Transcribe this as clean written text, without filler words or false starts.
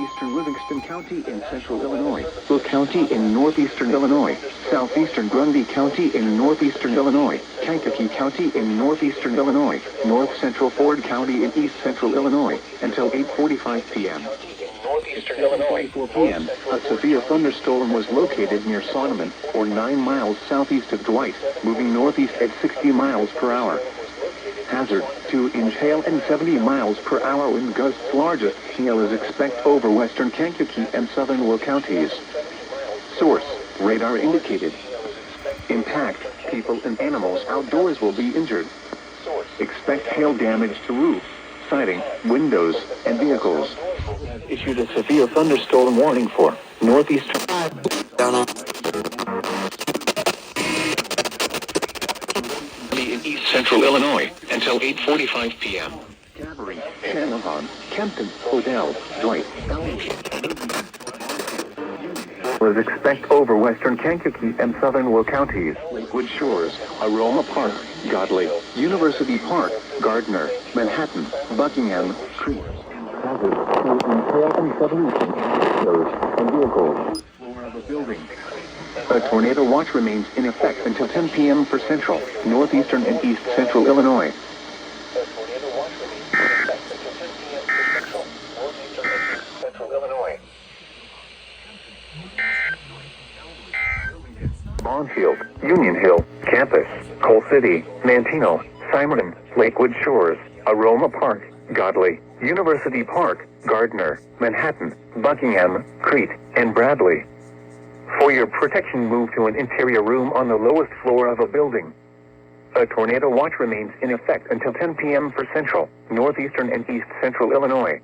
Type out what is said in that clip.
Eastern Livingston County in central Illinois, Will County in northeastern Illinois, southeastern Grundy County in northeastern Illinois, Kankakee County in northeastern Illinois, north central Ford County in east central Illinois, until 8:45 p.m. Northeastern Illinois, 4 p.m., a severe thunderstorm was located near Sonneman, or 9 miles southeast of Dwight, moving northeast at 60 miles per hour. Hazard, 2-inch hail and 70 miles per hour wind gusts. Largest hail is expected over western Kankakee and southern Will counties. Source, radar indicated. Impact, people and animals outdoors will be injured. Expect hail damage to roof, siding, windows, and vehicles. Issued a severe thunderstorm warning for northeast in east central Illinois until 8:45 p.m. Gathering, Shanahan, Kempton, Odell, Dwight, was expect over western Kankakee and southern Will counties, Lakewood Shores, Aroma Park, Godley, University Park, Gardner, Manhattan, Buckingham, Creek, Hazard, and vehicles. Floor of a building. A tornado watch remains in effect until 10 p.m. for central, northeastern, and east central Illinois. Bonfield, Union Hill, Campus, Coal City, Manteno, Simon, Lakewood Shores, Aroma Park, Godley, University Park, Gardner, Manhattan, Buckingham, Crete, and Bradley. For your protection, move to an interior room on the lowest floor of a building. A tornado watch remains in effect until 10 p.m. for central, northeastern, and east central Illinois.